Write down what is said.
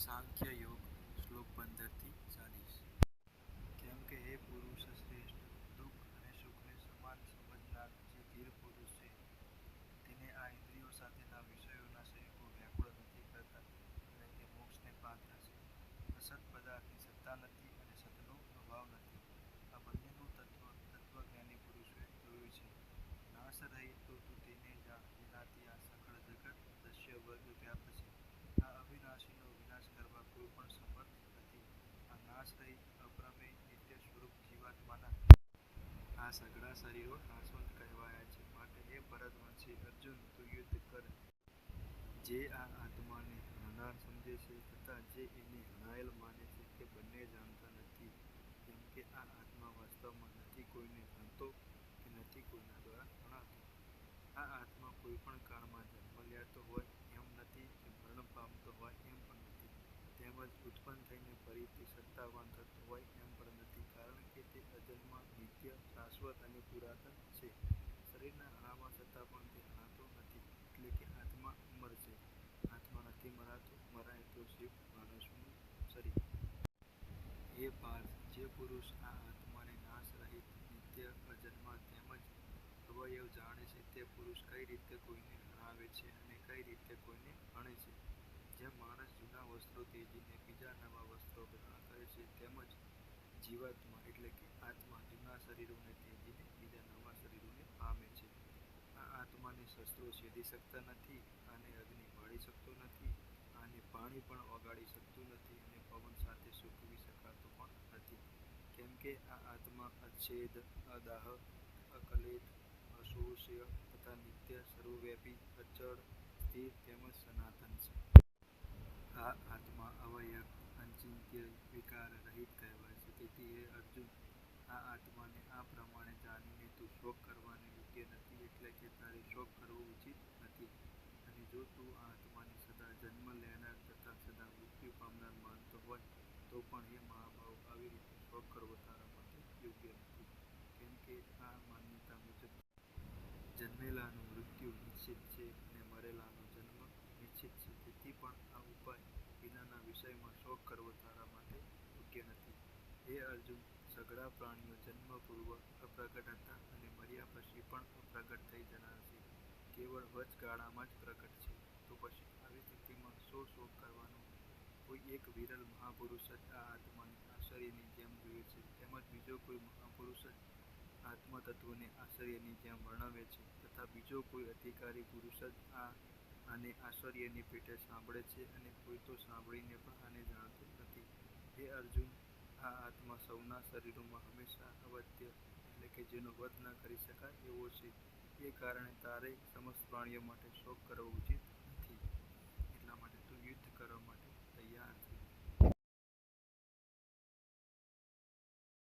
સાંખ્ય યોગ શ્લોક 15-40. કેમ કે હે પુરુષ શ્રેષ્ઠ, દુઃખ અને સુખને સમાન સમજનાર જે ધીર પુરુષ છે, તેને આ ઇન્દ્રિયો સાથેના વિષયોના સંયોગો વ્યાકુળ નથી કરતા અને તે મોક્ષને પાત્ર છે. અસત પદાર્થની સત્તા નથી અને સતનો અભાવ નથી. આ બંનેનું તત્વજ્ઞાની પુરુષોએ જોયું છે. નાશ રહિત તો તું તેને જાણ, જેનાથી આ સકળ જગત દશ્ય વર્ગ વ્યાપ્ત છે. આ અવિનાશીનો વિનાશ કરવા કોઈ પણ સમર્થ નથી. આ નાશ રહિત અપ્રમેય નિત્ય સ્વરૂપ જીવાત્માના આ સઘળા શરીરો નાશવંત કહેવાયા છે. માટે હે ભરતવંશી અર્જુન, તું યુદ્ધ કર. જે આ આત્માને હણનાર સમજે છે તથા જે એને હણાયેલ માને છે, તે બંને જાણતા નથી. કેમ કે આ આત્મા વાસ્તવમાં નથી કોઈને હણતો કે નથી કોઈના દ્વારા હણાતો. આ આત્મા કોઈ પણ કાળમાં જન્મ લેતો હોય એમ નથી કે મરણ પામતો હોય એમ પણ નથી. તેમજ ઉત્પન્ન થઈને ફરીથી સત્તાવાન થતો હોય એમ પણ નથી. કારણ કે તે અજન્મ, નિત્ય, શાશ્વત અને પુરાતન છે. શરીરના હણાવા છતાં પણ તે હણાતો નથી. એટલે કે આત્મા અમર છે. આત્મા નથી મરાતો, મરાય તો શિવ માણસનું શરીર. હે પાર્થ, જે પુરુષ આ આત્માને નાશ રહિત, નિત્ય, અજન્મા તેમજ અવયવ જાણે છે, તે પુરુષ કઈ રીતે કોઈને હણાવે છે અને કઈ રીતે કોઈને હણે છે. જેમ માણસ જૂના વસ્ત્રો ત્યજીને બીજા નવા વસ્ત્રો ગ્રહણ કરે છે, તેમજ જીવાત્મા એટલે કે આત્મા જૂના શરીરોને ત્યજીને બીજા નવા શરીરોને પામે છે. આ આત્માને શસ્ત્રો છેદી શકતા નથી, આને અગ્નિ બાળી શકતો નથી, આને પાણી પણ ઓગાળી શકતું નથી અને પવન સાથે સૂકવી શકાતો પણ નથી. કેમ કે આ આત્મા અચ્છેદ, અદાહ, અકલેશ, અશોષ્ય તથા નિત્ય, સર્વવ્યાપી, અચળ, સ્થિર તેમજ સનાતન છે. આ આત્મા અવયવ, અચિંત્ય, વિકાર રહિત કહેવાય છે. તેથી હે અર્જુન, આ આત્માને આ પ્રમાણે જાણીને તું શોક કરવાને યોગ્ય નથી, એટલે કે તારે શોક કરવો ઉચિત નથી. અને જો તું આ આત્માને સદા જન્મ લેનાર તથા સદા મૃત્યુ પામનાર માનતો હોય તો પણ હે મહાબાહુ, આવી રીતે શોક કરવો તારા માટે યોગ્ય નથી. કેમ કે આ માન્યતા મુજબ જન્મેલાનું મૃત્યુ નિશ્ચિત છે અને મરેલાનો જન્મ નિશ્ચિત છે. તેથી પણ આ ઉપાય વિનાના વિષયમાં શોક કરવો તારા માટે યોગ્ય નથી. હે અર્જુન, સઘળા પ્રાણીઓ જન્મ પૂર્વ અપ્રગટ હતા અને મર્યા પછી પણ અપ્રગટ થઈ જનાર છે. કેવળ વચગાળામાં જ પ્રગટ છે. તો પછી આવી સ્થિતિમાં શો શોક કરવાનો? કોઈ એક વિરલ મહાપુરુષ જ આ આત્માને આશ્ચર્યની જેમ જુએ છે, તેમજ બીજો કોઈ મહાપુરુષ જ આત્મતત્વને આશ્ચર્યની જેમ વર્ણવે છે, તથા બીજો કોઈ અધિકારી પુરુષ જ આને આશ્ચર્યની પેઠે સાંભળે છે, અને કોઈ તો સાંભળીને પણ આને જાણતું નથી. હે અર્જુન, આ આત્મા સૌના શરીરોમાં હંમેશા અવધ્ય એટલે કે જેનો વધ ન કરી શકાય એવો છે. એ કારણે તારે સમસ્ત પ્રાણીઓ માટે શોક કરવો ઉચિત